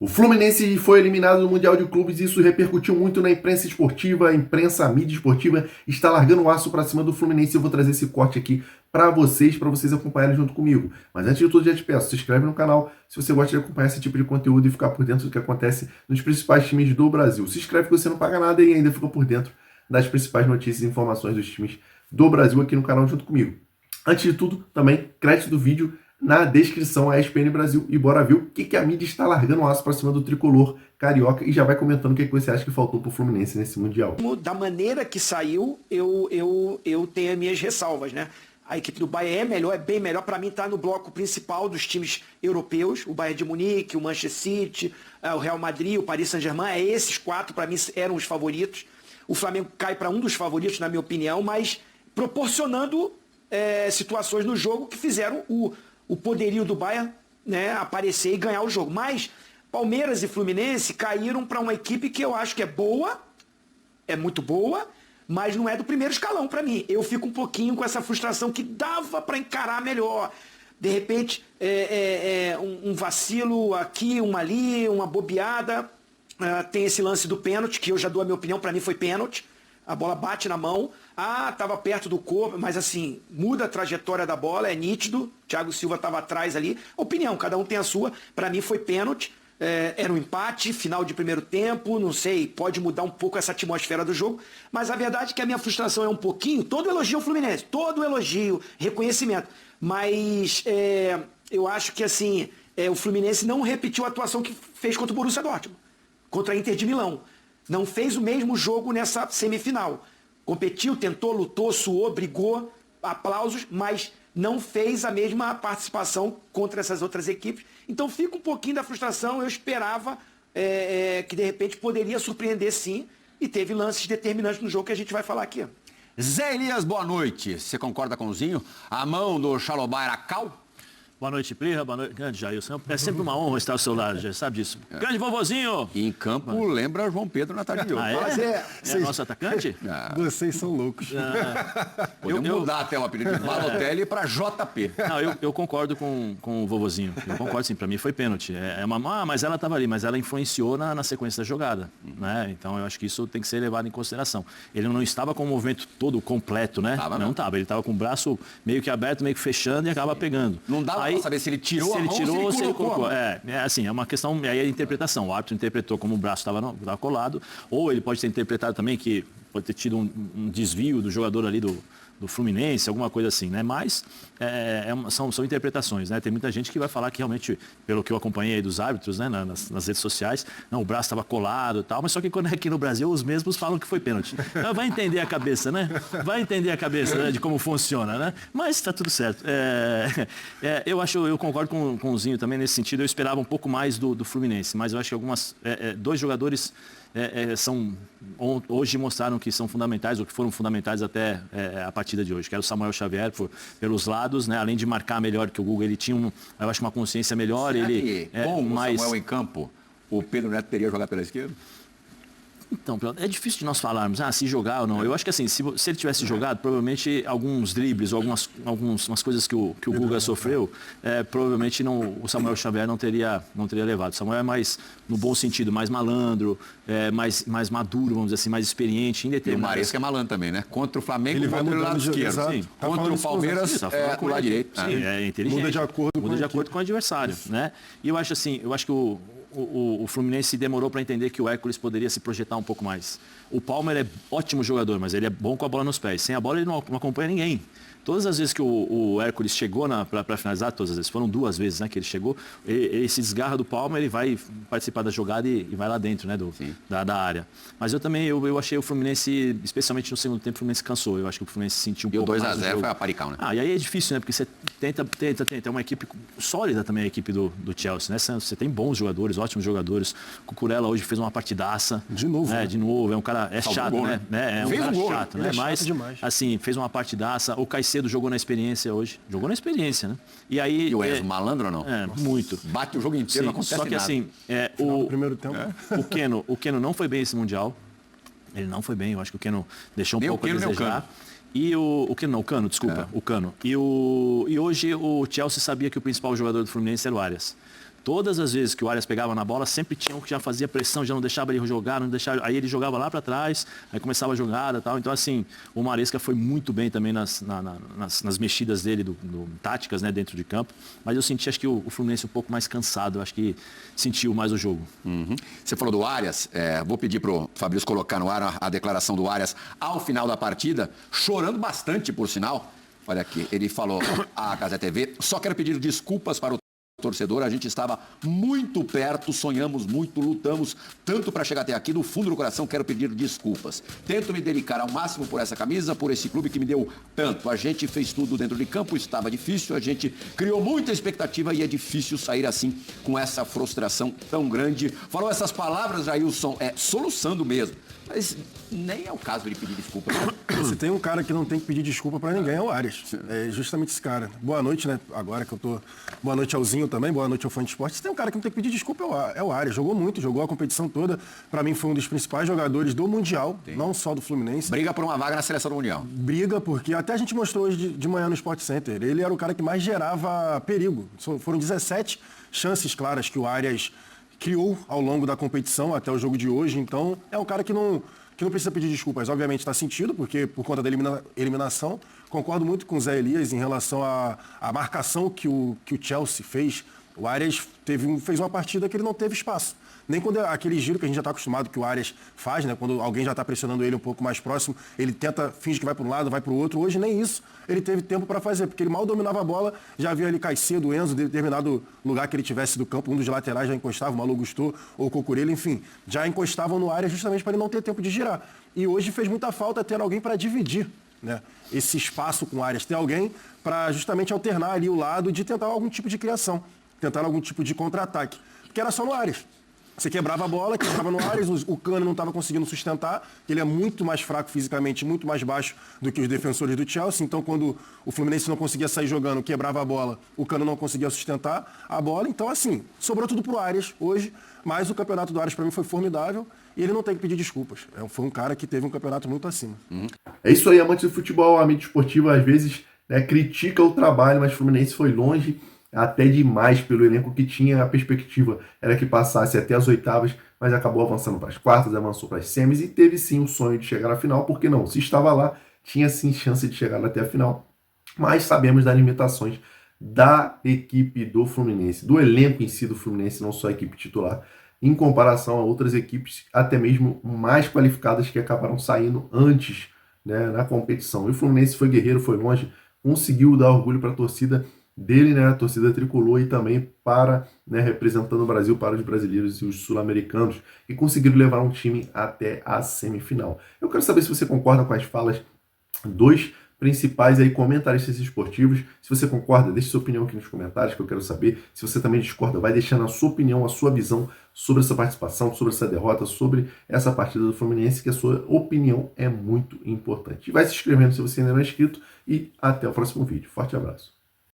O Fluminense foi eliminado do Mundial de Clubes e isso repercutiu muito na imprensa esportiva, a imprensa, a mídia esportiva está largando o aço para cima do Fluminense. Eu vou trazer esse corte aqui para vocês acompanharem junto comigo. Mas antes de tudo, já te peço, se inscreve no canal se você gosta de acompanhar esse tipo de conteúdo e ficar por dentro do que acontece nos principais times do Brasil. Se inscreve que você não paga nada e ainda fica por dentro das principais notícias e informações dos times do Brasil aqui no canal junto comigo. Antes de tudo, também, crédito do vídeo na descrição, a ESPN Brasil, e bora ver o que a mídia está largando o aço para cima do tricolor carioca e já vai comentando o que você acha que faltou para o Fluminense nesse Mundial. Da maneira que saiu, eu tenho as minhas ressalvas, né? A equipe do Bayern é melhor, é bem melhor. Para mim, está no bloco principal dos times europeus. O Bayern de Munique, o Manchester City, o Real Madrid, o Paris Saint-Germain. Esses quatro, para mim, eram os favoritos. O Flamengo cai para um dos favoritos, na minha opinião, mas proporcionando situações no jogo que fizeram o poderio do Bayern, né, aparecer e ganhar o jogo. Mas Palmeiras e Fluminense caíram para uma equipe que eu acho que é boa, é muito boa, mas não é do primeiro escalão para mim. Eu fico um pouquinho com essa frustração que dava para encarar melhor. De repente, um vacilo aqui, uma ali, uma bobeada. Tem esse lance do pênalti, que eu já dou a minha opinião, para mim foi pênalti. A bola bate na mão. Estava perto do corpo, mas assim, muda a trajetória da bola, é nítido. Thiago Silva estava atrás ali. Opinião, cada um tem a sua. Para mim foi pênalti. Era um empate, final de primeiro tempo, não sei, pode mudar um pouco essa atmosfera do jogo, mas a verdade é que a minha frustração é um pouquinho, todo elogio ao Fluminense, todo elogio, reconhecimento, mas eu acho que assim, o Fluminense não repetiu a atuação que fez contra o Borussia Dortmund, contra a Inter de Milão, não fez o mesmo jogo nessa semifinal, competiu, tentou, lutou, suou, brigou, aplausos, mas não fez a mesma participação contra essas outras equipes. Então fica um pouquinho da frustração. Eu esperava que de repente poderia surpreender sim. E teve lances determinantes no jogo que a gente vai falar aqui. Zé Elias, boa noite. Você concorda com o Zinho? A mão do Xalobá era cal? Boa noite, Plirra. Boa noite, grande Jailson. É sempre uma honra estar ao seu lado, já sabe disso. Grande vovozinho! E em campo lembra João Pedro na tarde de hoje. É nosso atacante? Vocês são loucos. Podemos mudar até o apelido de Balotelli para JP. Não, eu concordo com o vovozinho. Eu concordo sim, para mim foi pênalti. Mas ela estava ali, mas ela influenciou na sequência da jogada. Né? Então eu acho que isso tem que ser levado em consideração. Ele não estava com o movimento todo completo, né? Não estava. Ele estava com o braço meio que aberto, meio que fechando e acaba pegando. Não dava para saber se ele tirou a mão ou se ele colocou. Assim, é uma questão, aí é a interpretação. O árbitro interpretou como o braço estava colado, ou ele pode ter interpretado também que pode ter tido um desvio do jogador ali do Fluminense, alguma coisa assim, né? Mas são interpretações, né? Tem muita gente que vai falar que realmente, pelo que eu acompanhei aí dos árbitros, né? Nas redes sociais, não, o braço estava colado e tal, mas só que quando é aqui no Brasil, os mesmos falam que foi pênalti. Então, vai entender a cabeça, né? Vai entender a cabeça, né? De como funciona, né? Mas está tudo certo. Eu concordo com o Zinho também nesse sentido. Eu esperava um pouco mais do Fluminense, mas eu acho que dois jogadores hoje mostraram que são fundamentais, ou que foram fundamentais até a partida de hoje, que era o Samuel Xavier pelos lados, né? Além de marcar melhor que o Guga, ele tinha eu acho uma consciência melhor. Será ele que, com o Samuel em campo, o Pedro Neto teria jogado pela esquerda? Então, é difícil de nós falarmos, se jogar ou não. Eu acho que assim, se ele tivesse jogado, provavelmente alguns dribles ou algumas coisas que o Guga sofreu, provavelmente o Samuel Xavier não teria levado. O Samuel é mais, no bom sentido, mais malandro, mais maduro, vamos dizer assim, mais experiente. E o Maresca é malandro também, né? Contra o Flamengo, ele vai do lado esquerdo. Sim. Contra o Palmeiras, do lado direito. Sim, é inteligente. Muda de acordo com o adversário, né? E eu acho que o Fluminense demorou para entender que o Hércules poderia se projetar um pouco mais. O Palmer é ótimo jogador, mas ele é bom com a bola nos pés. Sem a bola ele não acompanha ninguém. Todas as vezes que o Hércules chegou para finalizar, todas as vezes, foram 2 vezes, né, que ele chegou, ele se desgarra do Palmer, ele vai participar da jogada e vai lá dentro, né, da área. Mas eu achei o Fluminense, especialmente no segundo tempo, o Fluminense cansou. Eu acho que o Fluminense sentiu um pouco mais. E o 2-0 foi a parical, né? E aí é difícil, né, porque você tenta. É uma equipe sólida também, a equipe do Chelsea, né? Você tem bons jogadores, ótimos jogadores. O Cucurella hoje fez uma partidaça. De novo. De novo, é um cara, chato, gol, né? É um fez cara um gol, chato, ele né? é chato Mas, demais. assim, fez uma partidaça. O Caicedo jogou na experiência hoje. Jogou na experiência, né? E aí... E o Enzo, malandro ou não? Muito. Bate o jogo inteiro, não acontece só que nada. assim, No primeiro tempo. o Keno não foi bem esse Mundial. Ele não foi bem, eu acho que o Keno deixou um Nem pouco o Keno, a nem o desejar. Cano. E o Cano, desculpa, o Cano. E hoje o Chelsea sabia que o principal jogador do Fluminense era o Arias. Todas as vezes que o Arias pegava na bola, sempre tinha um que já fazia pressão, já não deixava ele jogar, não deixava, aí ele jogava lá para trás, aí começava a jogada e tal. Então, assim, o Maresca foi muito bem também nas mexidas dele, táticas, né, dentro de campo. Mas eu senti, acho que o Fluminense um pouco mais cansado, acho que sentiu mais o jogo. Você falou do Arias, vou pedir pro Fabrício colocar no ar a declaração do Arias ao final da partida, chorando bastante, por sinal. Olha aqui, ele falou à Gazeta TV, só quero pedir desculpas para o torcedor, a gente estava muito perto, sonhamos muito, lutamos tanto para chegar até aqui, do fundo do coração quero pedir desculpas. Tento me dedicar ao máximo por essa camisa, por esse clube que me deu tanto. A gente fez tudo dentro de campo, estava difícil, a gente criou muita expectativa e é difícil sair assim com essa frustração tão grande. Falou essas palavras, Jailson, soluçando mesmo. Mas nem é o caso de pedir desculpa. Se tem um cara que não tem que pedir desculpa pra ninguém, é o Arias. É justamente esse cara. Boa noite, né? Agora que eu tô... Boa noite ao Zinho também, boa noite ao Fã de Esporte. Se tem um cara que não tem que pedir desculpa, é o Arias. Jogou muito, jogou a competição toda. Pra mim foi um dos principais jogadores do Mundial, não só do Fluminense. Briga por uma vaga na seleção do Mundial. Briga, porque até a gente mostrou hoje de manhã no Sport Center. Ele era o cara que mais gerava perigo. Foram 17 chances claras que o Arias criou ao longo da competição até o jogo de hoje. Então, é um cara que não precisa pedir desculpas. Obviamente está sentido, porque por conta da eliminação, concordo muito com o Zé Elias em relação à marcação que o Chelsea fez. O Arias fez uma partida que ele não teve espaço. Nem quando aquele giro que a gente já está acostumado que o Arias faz, né? Quando alguém já está pressionando ele um pouco mais próximo, ele finge que vai para um lado, vai para o outro. Hoje nem isso ele teve tempo para fazer, porque ele mal dominava a bola, já havia ali Caicedo, Enzo, de determinado lugar que ele tivesse do campo, um dos laterais já encostava, o Malu Gusto ou o Cocurelo, enfim, já encostavam no Arias justamente para ele não ter tempo de girar. E hoje fez muita falta ter alguém para dividir, né, esse espaço com o Arias, ter alguém para justamente alternar ali o lado de tentar algum tipo de criação, tentar algum tipo de contra-ataque, porque era só no Arias. Você quebrava a bola, quebrava no Arias, o Cano não estava conseguindo sustentar, ele é muito mais fraco fisicamente, muito mais baixo do que os defensores do Chelsea, então quando o Fluminense não conseguia sair jogando, quebrava a bola, o Cano não conseguia sustentar a bola, então assim, sobrou tudo pro Arias hoje, mas o campeonato do Arias para mim foi formidável e ele não tem que pedir desculpas, foi um cara que teve um campeonato muito acima. É isso aí, amantes do futebol, a mídia esportiva às vezes, né, critica o trabalho, mas o Fluminense foi longe, até demais pelo elenco que tinha. A perspectiva era que passasse até as oitavas, mas acabou avançando para as quartas, avançou para as semis e teve sim o sonho de chegar à final, porque não? Se estava lá, tinha sim chance de chegar até a final, mas sabemos das limitações da equipe do Fluminense, do elenco em si do Fluminense, não só a equipe titular, em comparação a outras equipes até mesmo mais qualificadas que acabaram saindo antes, né, na competição. E o Fluminense foi guerreiro, foi longe, conseguiu dar orgulho para a torcida dele, né, a torcida tricolor, e também para, né, representando o Brasil para os brasileiros e os sul-americanos, e conseguiram levar um time até a semifinal. Eu quero saber se você concorda com as falas dos principais aí comentaristas esportivos. Se você concorda, deixe sua opinião aqui nos comentários, que eu quero saber. Se você também discorda, vai deixando a sua opinião, a sua visão sobre essa participação, sobre essa derrota, sobre essa partida do Fluminense, que a sua opinião é muito importante. E vai se inscrevendo se você ainda não é inscrito, e até o próximo vídeo. Forte abraço.